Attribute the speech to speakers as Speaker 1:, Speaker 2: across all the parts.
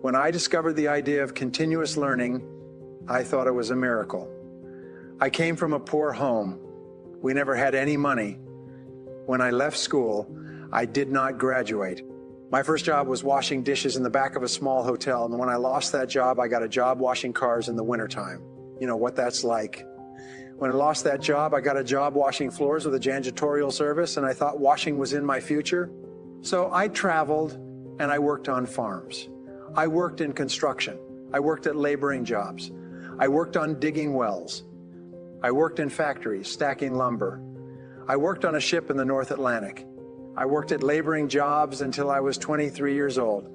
Speaker 1: When I discovered the idea of continuous learning, I thought it was a miracle. I came from a poor home. We never had any money. When I left school, I did not graduate. My first job was washing dishes in the back of a small hotel, and when I lost that job, I got a job washing cars in the wintertime. You know what that's like. When I lost that job, I got a job washing floors with a janitorial service, and I thought washing was in my future. So I traveled and I worked on farms. I worked in construction. I worked at laboring jobs. I worked on digging wells. I worked in factories, stacking lumber. I worked on a ship in the North Atlantic. I worked at laboring jobs until I was 23 years old.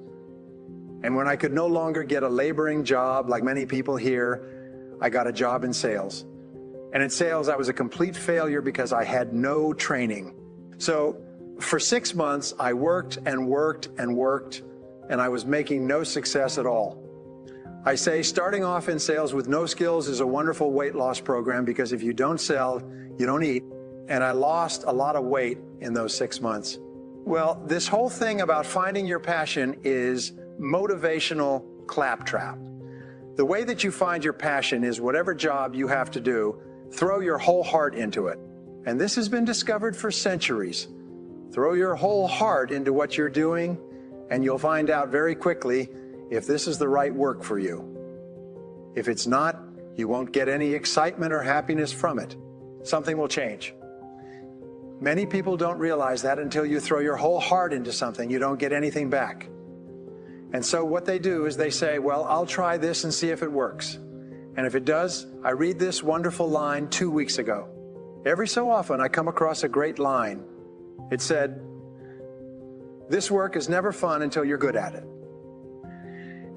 Speaker 1: And when I could no longer get a laboring job, like many people here, I got a job in sales. And in sales, I was a complete failure because I had no training. So for 6 months, I worked and worked and worked, and I was making no success at all. I say starting off in sales with no skills is a wonderful weight loss program, because if you don't sell, you don't eat. And I lost a lot of weight in those 6 months. Well, this whole thing about finding your passion is motivational claptrap. The way that you find your passion is whatever job you have to do, throw your whole heart into it. And this has been discovered for centuries. Throw your whole heart into what you're doing, and you'll find out very quickly if this is the right work for you. If it's not, you won't get any excitement or happiness from it. Something will change. Many people don't realize that until you throw your whole heart into something, you don't get anything back. And so what they do is they say, well, I'll try this and see if it works. And if it does, I read this wonderful line 2 weeks ago. Every so often I come across a great line. It said, this work is never fun until you're good at it.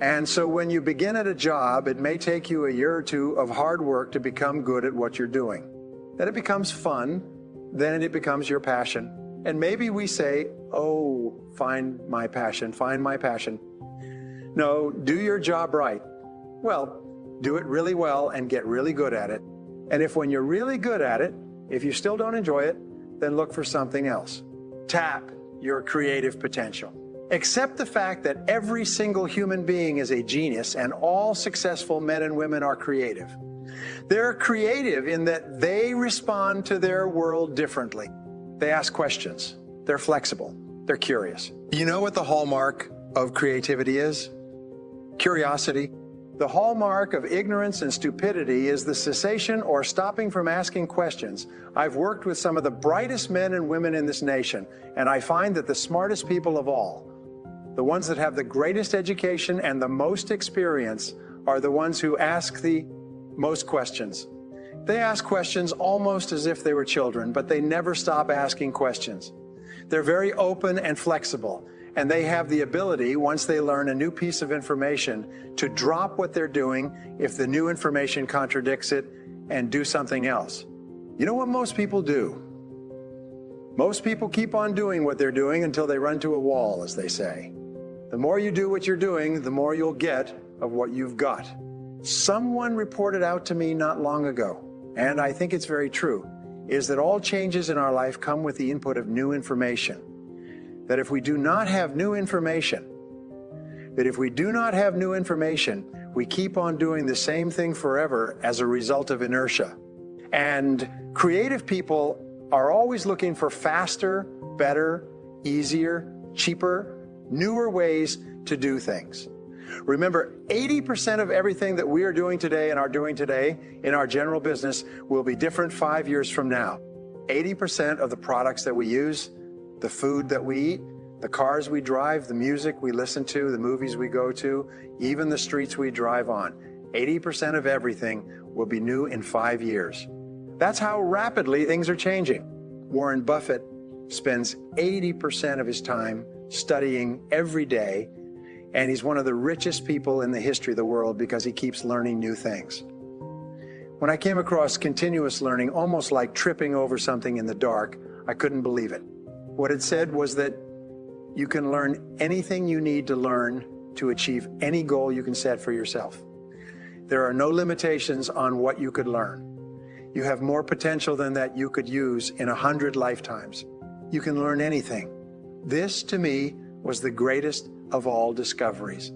Speaker 1: And so when you begin at a job, it may take you a year or two of hard work to become good at what you're doing. Then it becomes fun, then it becomes your passion. And maybe we say, oh, find my passion, find my passion. No, do your job right. Well, do it really well and get really good at it. And if when you're really good at it, if you still don't enjoy it, then look for something else. Tap your creative potential. Accept the fact that every single human being is a genius, and all successful men and women are creative. They're creative in that they respond to their world differently. They ask questions. They're flexible. They're curious. You know what the hallmark of creativity is? Curiosity. The hallmark of ignorance and stupidity is the cessation or stopping from asking questions. I've worked with some of the brightest men and women in this nation, and I find that the smartest people of all, the ones that have the greatest education and the most experience, are the ones who ask the most questions. They ask questions almost as if they were children, but they never stop asking questions. They're very open and flexible, and they have the ability, once they learn a new piece of information, to drop what they're doing if the new information contradicts it and do something else. You know what most people do? Most people keep on doing what they're doing until they run to a wall, as they say. The more you do what you're doing, the more you'll get of what you've got. Someone reported out to me not long ago, and I think it's very true, is that all changes in our life come with the input of new information. That if we do not have new information, we keep on doing the same thing forever as a result of inertia. And creative people are always looking for faster, better, easier, cheaper, newer ways to do things. Remember, 80% of everything that we are doing today and are doing today in our general business will be different 5 years from now. 80% of the products that we use, the food that we eat, the cars we drive, the music we listen to, the movies we go to, even the streets we drive on, 80% of everything will be new in 5 years. That's how rapidly things are changing. Warren Buffett spends 80% of his time studying every day, and he's one of the richest people in the history of the world because he keeps learning new things. When I came across continuous learning, almost like tripping over something in the dark, I couldn't believe it. What it said was that you can learn anything you need to learn to achieve any goal you can set for yourself. There are no limitations on what you could learn. You have more potential than that you could use in 100 lifetimes. You can learn anything. This, to me, was the greatest of all discoveries.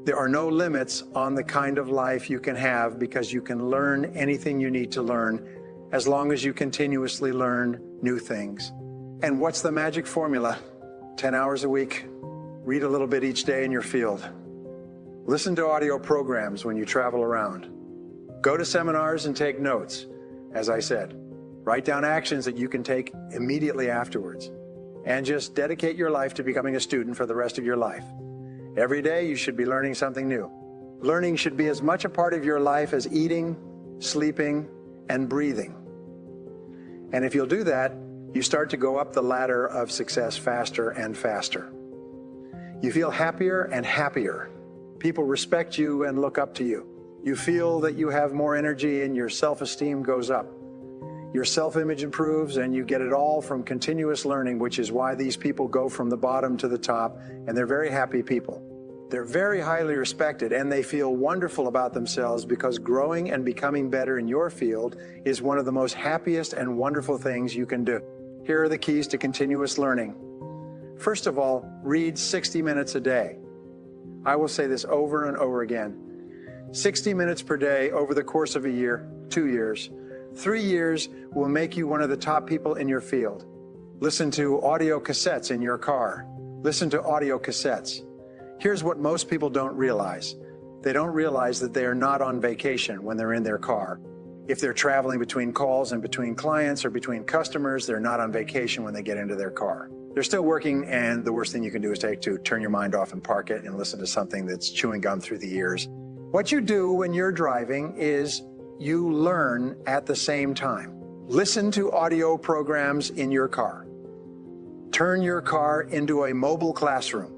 Speaker 1: There are no limits on the kind of life you can have because you can learn anything you need to learn as long as you continuously learn new things. And what's the magic formula? 10 hours a week, read a little bit each day in your field. Listen to audio programs when you travel around. Go to seminars and take notes, as I said. Write down actions that you can take immediately afterwards. And just dedicate your life to becoming a student for the rest of your life. Every day you should be learning something new. Learning should be as much a part of your life as eating, sleeping, and breathing. And if you'll do that, you start to go up the ladder of success faster and faster. You feel happier and happier. People respect you and look up to you. You feel that you have more energy and your self-esteem goes up. Your self-image improves and you get it all from continuous learning, which is why these people go from the bottom to the top, and they're very happy people. They're very highly respected and they feel wonderful about themselves because growing and becoming better in your field is one of the most happiest and wonderful things you can do. Here are the keys to continuous learning. First of all, read 60 minutes a day. I will say this over and over again. 60 minutes per day over the course of a year, 2 years, 3 years will make you one of the top people in your field. Listen to audio cassettes in your car. Listen to audio cassettes. Here's what most people don't realize. They don't realize that they are not on vacation when they're in their car. If they're traveling between calls and between clients or between customers, they're not on vacation when they get into their car. They're still working, and the worst thing you can do is turn your mind off and park it and listen to something that's chewing gum through the ears. What you do when you're driving is you learn at the same time. Listen to audio programs in your car. Turn your car into a mobile classroom.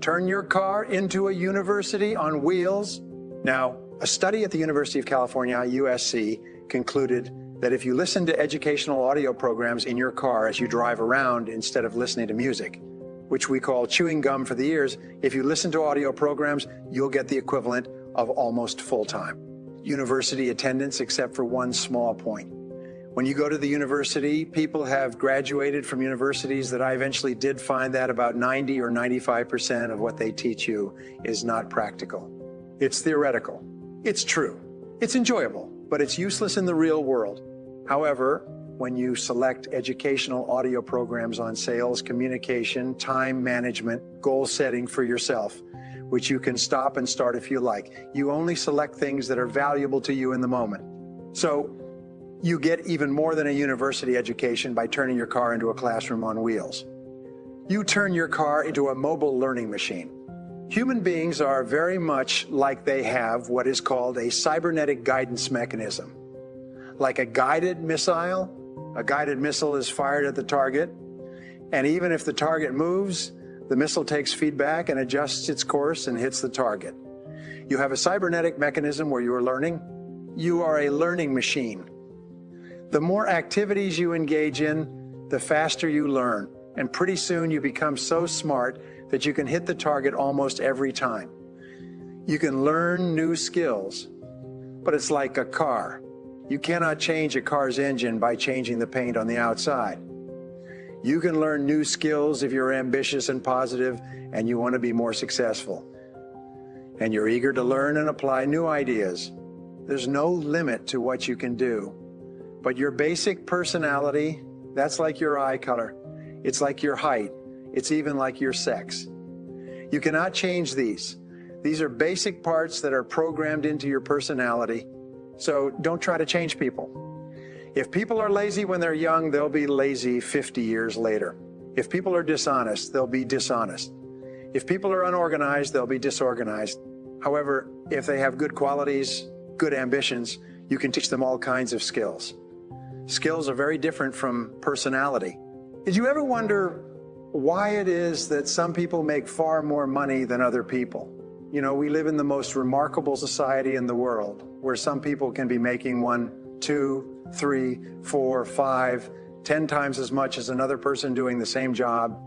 Speaker 1: Turn your car into a university on wheels. Now, a study at the University of California, USC, concluded that if you listen to educational audio programs in your car as you drive around instead of listening to music, which we call chewing gum for the ears, if you listen to audio programs, you'll get the equivalent of almost full-time university attendance, except for one small point. When you go to the university, people have graduated from universities that I eventually did find that about 90 or 95% of what they teach you is not practical. It's theoretical. It's true. It's enjoyable, but it's useless in the real world. However, when you select educational audio programs on sales, communication, time management, goal setting for yourself, which you can stop and start if you like, you only select things that are valuable to you in the moment. So you get even more than a university education by turning your car into a classroom on wheels. You turn your car into a mobile learning machine. Human beings are very much like they have what is called a cybernetic guidance mechanism. Like a guided missile is fired at the target, and even if the target moves, the missile takes feedback and adjusts its course and hits the target. You have a cybernetic mechanism where you are learning. You are a learning machine. The more activities you engage in, the faster you learn, and pretty soon you become so smart that you can hit the target almost every time. You can learn new skills, but it's like a car. You cannot change a car's engine by changing the paint on the outside. You can learn new skills if you're ambitious and positive and you want to be more successful. And you're eager to learn and apply new ideas. There's no limit to what you can do. But your basic personality, that's like your eye color. It's like your height. It's even like your sex. You cannot change these. These are basic parts that are programmed into your personality. So don't try to change people. If people are lazy when they're young, they'll be lazy 50 years later. If people are dishonest, they'll be dishonest. If people are unorganized, they'll be disorganized. However, if they have good qualities, good ambitions, you can teach them all kinds of skills. Skills are very different from personality. Did you ever wonder why it is that some people make far more money than other people? You know, we live in the most remarkable society in the world, where some people can be making 1, 2, 3, 4, 5, 10 times as much as another person doing the same job.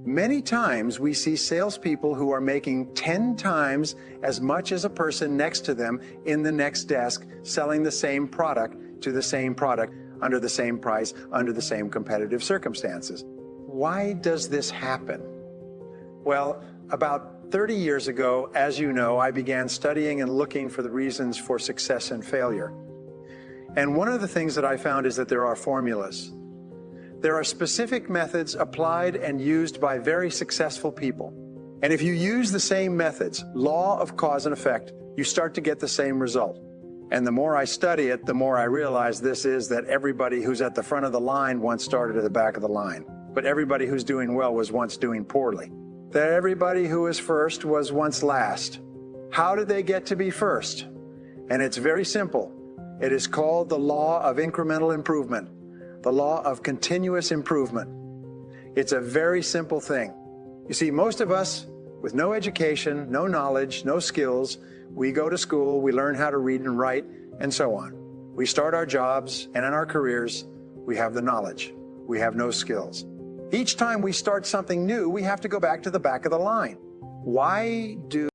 Speaker 1: Many times we see salespeople who are making 10 times as much as a person next to them in the next desk, selling the same product to the same product under the same price, under the same competitive circumstances. Why does this happen? Well, about About 30 years ago, as you know, I began studying and looking for the reasons for success and failure. And one of the things that I found is that there are formulas. There are specific methods applied and used by very successful people. And if you use the same methods, law of cause and effect, you start to get the same result. And the more I study it, the more I realize this is that everybody who's at the front of the line once started at the back of the line. But everybody who's doing well was once doing poorly. That everybody who was first was once last. How did they get to be first? And it's very simple. It is called the law of incremental improvement, the law of continuous improvement. It's a very simple thing. You see, most of us with no education, no knowledge, no skills, we go to school, we learn how to read and write, and so on. We start our jobs, and in our careers, we have the knowledge. We have no skills. Each time we start something new, we have to go back to the back of the line. Why do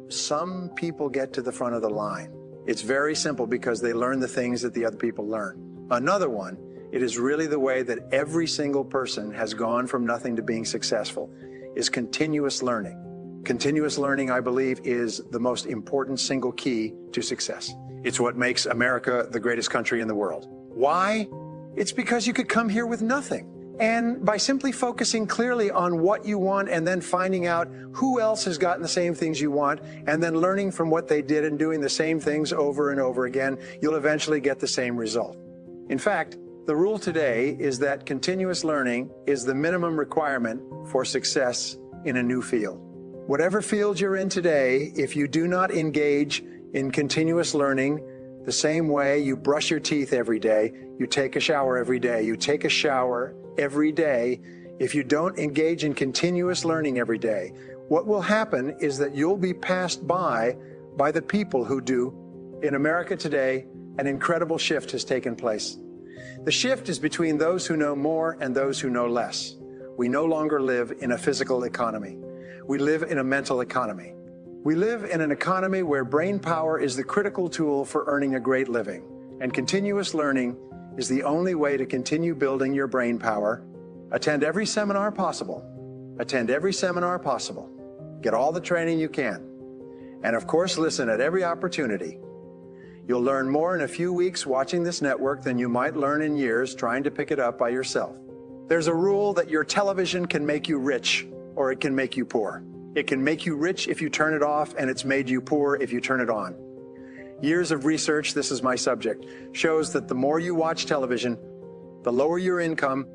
Speaker 1: some people get to the front of the line? It's very simple, because they learn the things that the other people learn. Another one, it is really the way that every single person has gone from nothing to being successful, is continuous learning. Continuous learning, I believe, is the most important single key to success. It's what makes America the greatest country in the world. Why? It's because you could come here with nothing. And by simply focusing clearly on what you want and then finding out who else has gotten the same things you want and then learning from what they did and doing the same things over and over again, you'll eventually get the same result. In fact, the rule today is that continuous learning is the minimum requirement for success in a new field. Whatever field you're in today, if you do not engage in continuous learning the same way you brush your teeth every day, you take a shower every day, you take a shower every day, if you don't engage in continuous learning every day, what will happen is that you'll be passed by the people who do. In America today, an incredible shift has taken place. The shift is between those who know more and those who know less. We no longer live in a physical economy. We live in a mental economy. We live in an economy where brain power is the critical tool for earning a great living, and continuous learning is the only way to continue building your brain power. Attend every seminar possible. Attend every seminar possible. Get all the training you can. And of course, listen at every opportunity. You'll learn more in a few weeks watching this network than you might learn in years trying to pick it up by yourself. There's a rule that your television can make you rich, or it can make you poor. It can make you rich if you turn it off, and it's made you poor if you turn it on. Years of research, this is my subject, shows that the more you watch television, the lower your income.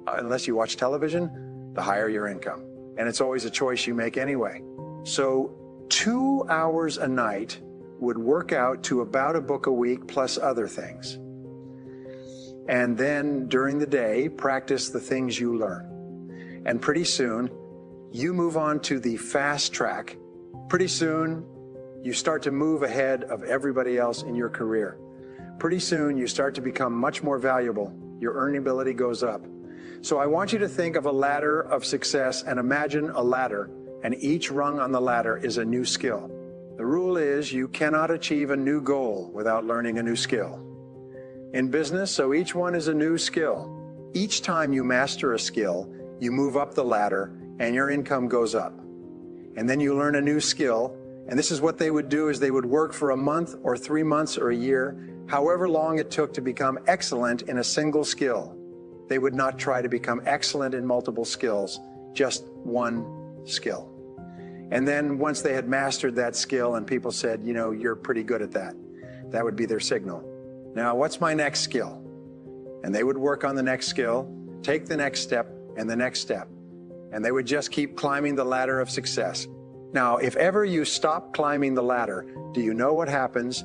Speaker 1: Unless you watch television, the higher your income. And it's always a choice you make anyway. So 2 hours a night would work out to about a book a week plus other things. And then during the day, practice the things you learn. And pretty soon, you move on to the fast track. Pretty soon, you start to move ahead of everybody else in your career. Pretty soon, you start to become much more valuable. Your earning ability goes up. So I want you to think of a ladder of success and imagine a ladder, and each rung on the ladder is a new skill. The rule is you cannot achieve a new goal without learning a new skill. In business, so each one is a new skill. Each time you master a skill, you move up the ladder and your income goes up. And then you learn a new skill, and this is what they would do: is they would work for a month or 3 months or a year, however long it took to become excellent in a single skill. They would not try to become excellent in multiple skills, just one skill. And then once they had mastered that skill and people said, you know, you're pretty good at that, that would be their signal. Now, what's my next skill? And they would work on the next skill, take the next step and the next step. And they would just keep climbing the ladder of success. Now, if ever you stop climbing the ladder, do you know what happens?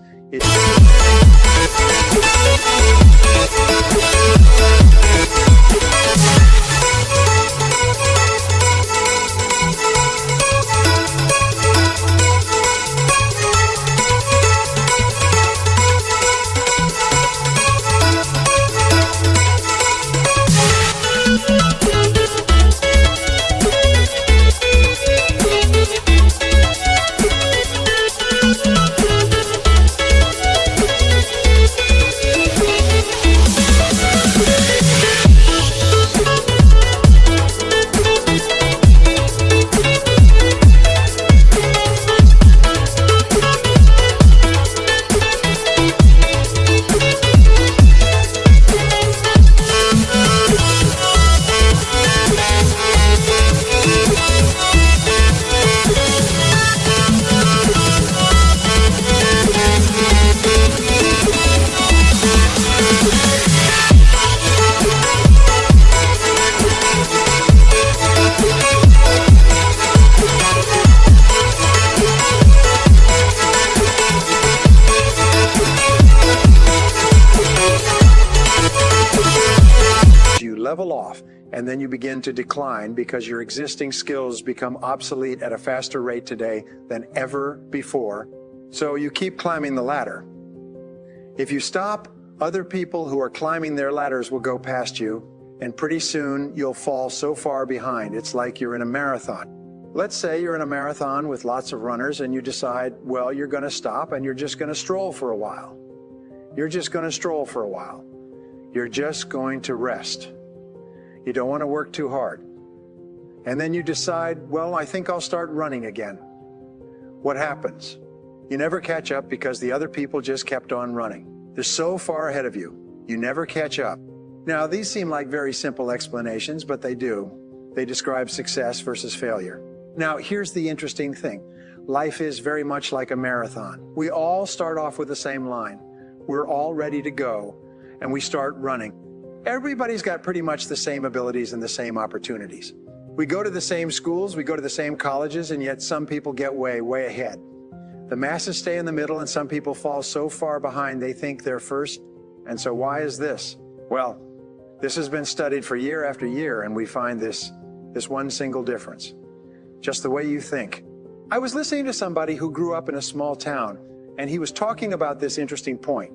Speaker 1: Level off, and then you begin to decline because your existing skills become obsolete at a faster rate today than ever before. So you keep climbing the ladder. If you stop, other people who are climbing their ladders will go past you, and pretty soon you'll fall so far behind. It's like you're in a marathon. Let's say you're in a marathon with lots of runners and you decide, well, you're going to stop and you're just going to stroll for a while. You're just going to stroll for a while. You're just going to rest. You don't want to work too hard. And then you decide, well, I think I'll start running again. What happens? You never catch up because the other people just kept on running. They're so far ahead of you. You never catch up. Now, these seem like very simple explanations, but they do. They describe success versus failure. Now, here's the interesting thing. Life is very much like a marathon. We all start off with the same line. We're all ready to go, and we start running. Everybody's got pretty much the same abilities and the same opportunities. We go to the same schools, we go to the same colleges, and yet some people get way ahead. The masses stay in the middle, and some people fall so far behind they think they're first. And so why is this? Well, this has been studied for year after year, and we find this one single difference. Just the way you think. I was listening to somebody who grew up in a small town, and he was talking about this interesting point.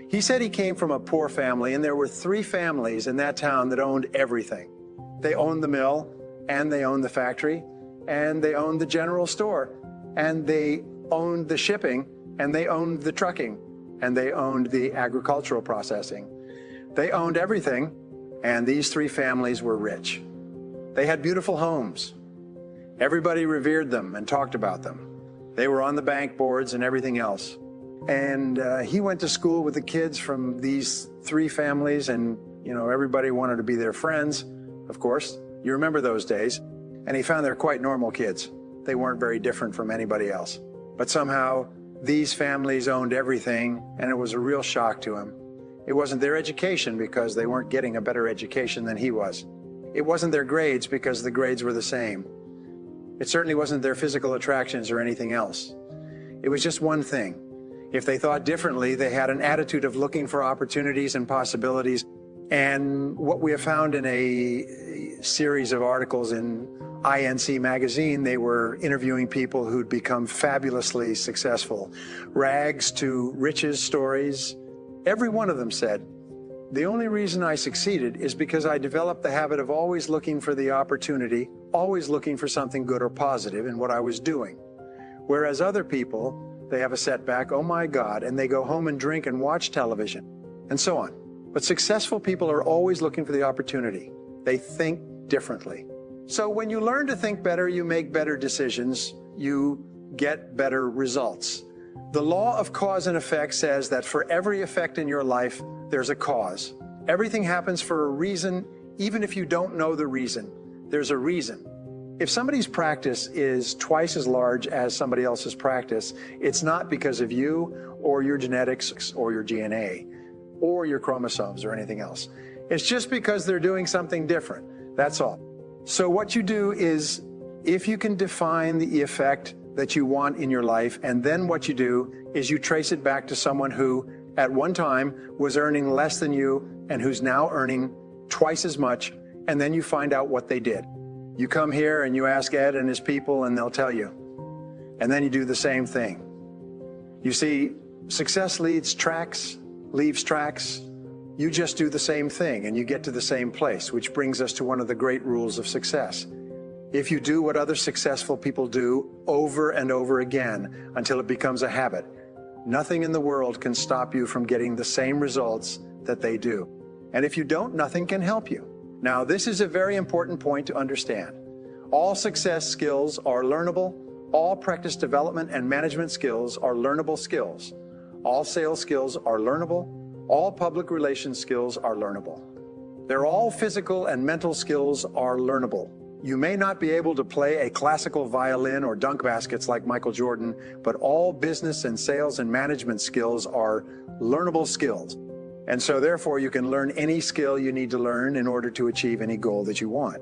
Speaker 1: He said he came from a poor family, and there were 3 families in that town that owned everything. They owned the mill, and they owned the factory, and they owned the general store, and they owned the shipping, and they owned the trucking, and they owned the agricultural processing. They owned everything, and these 3 families were rich. They had beautiful homes. Everybody revered them and talked about them. They were on the bank boards and everything else. And he went to school with the kids from these 3 families, and, you know, everybody wanted to be their friends, of course. You remember those days. And he found they're quite normal kids. They weren't very different from anybody else. But somehow, these families owned everything, and it was a real shock to him. It wasn't their education, because they weren't getting a better education than he was. It wasn't their grades, because the grades were the same. It certainly wasn't their physical attractions or anything else. It was just one thing. If they thought differently, they had an attitude of looking for opportunities and possibilities. And what we have found in a series of articles in INC magazine, they were interviewing people who'd become fabulously successful. Rags to riches stories. Every one of them said, the only reason I succeeded is because I developed the habit of always looking for the opportunity, always looking for something good or positive in what I was doing. Whereas other people, they have a setback, oh my God, and they go home and drink and watch television, and so on. But successful people are always looking for the opportunity. They think differently. So when you learn to think better, you make better decisions, you get better results. The law of cause and effect says that for every effect in your life, there's a cause. Everything happens for a reason, even if you don't know the reason. There's a reason. If somebody's practice is twice as large as somebody else's practice, it's not because of you or your genetics or your DNA or your chromosomes or anything else. It's just because they're doing something different. That's all. So what you do is, if you can define the effect that you want in your life, and then what you do is you trace it back to someone who at one time was earning less than you and who's now earning twice as much, and then you find out what they did. You come here and you ask Ed and his people and they'll tell you. And then you do the same thing. You see, success leaves tracks. You just do the same thing and you get to the same place, which brings us to one of the great rules of success. If you do what other successful people do over and over again until it becomes a habit, nothing in the world can stop you from getting the same results that they do. And if you don't, nothing can help you. Now, this is a very important point to understand. All success skills are learnable. All practice development and management skills are learnable skills. All sales skills are learnable. All public relations skills are learnable. They're all physical and mental skills are learnable. You may not be able to play a classical violin or dunk baskets like Michael Jordan, but all business and sales and management skills are learnable skills. And so therefore you can learn any skill you need to learn in order to achieve any goal that you want.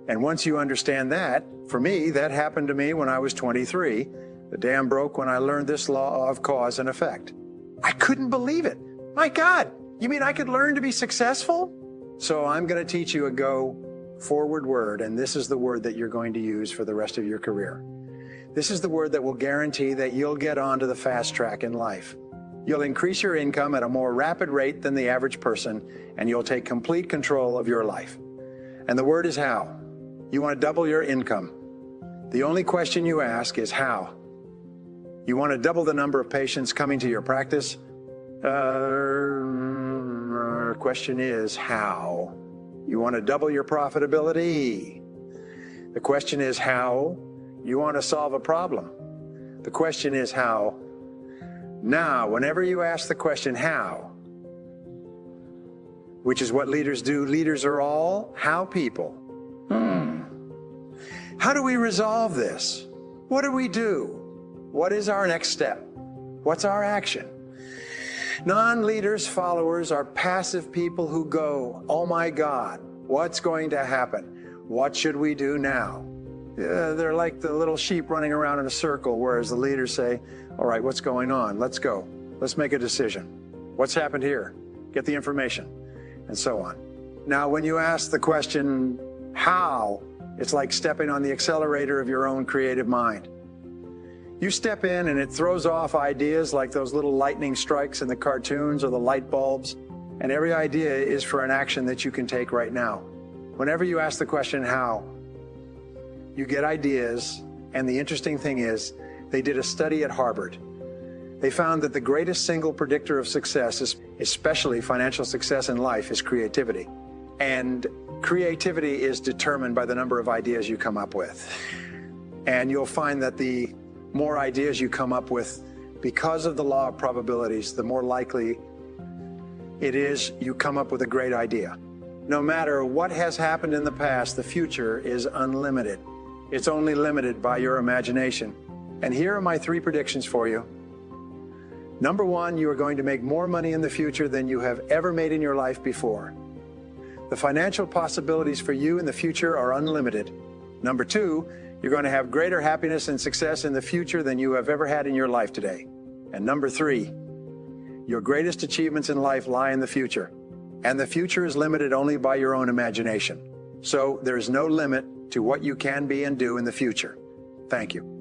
Speaker 1: And once you understand that, for me, that happened to me when I was 23. The dam broke when I learned this law of cause and effect. I couldn't believe it. My God, you mean I could learn to be successful? So I'm going to teach you a go-forward word, and this is the word that you're going to use for the rest of your career. This is the word that will guarantee that you'll get onto the fast track in life. You'll increase your income at a more rapid rate than the average person, and you'll take complete control of your life. And the word is how. You want to double your income. The only question you ask is how. You want to double the number of patients coming to your practice? Question is how. You want to double your profitability? The question is how. You want to solve a problem? The question is how. Now, whenever you ask the question how, which is what leaders do, leaders are all how people. How do we resolve this? What do we do? What is our next step? What's our action? Non-leaders, followers are passive people who go, oh my God, what's going to happen? What should we do now? They're like the little sheep running around in a circle, whereas the leaders say, all right, what's going on? Let's go. Let's make a decision. What's happened here? Get the information, and so on. Now, when you ask the question, how, it's like stepping on the accelerator of your own creative mind. You step in and it throws off ideas like those little lightning strikes in the cartoons or the light bulbs, and every idea is for an action that you can take right now. Whenever you ask the question, how, you get ideas, and the interesting thing is, they did a study at Harvard. They found that the greatest single predictor of success, especially financial success in life, is creativity. And creativity is determined by the number of ideas you come up with. And you'll find that the more ideas you come up with, because of the law of probabilities, the more likely it is you come up with a great idea. No matter what has happened in the past, the future is unlimited. It's only limited by your imagination. And here are my 3 predictions for you. Number 1, you are going to make more money in the future than you have ever made in your life before. The financial possibilities for you in the future are unlimited. Number 2, you're going to have greater happiness and success in the future than you have ever had in your life today. And number 3, your greatest achievements in life lie in the future. And the future is limited only by your own imagination. So there's no limit to what you can be and do in the future. Thank you.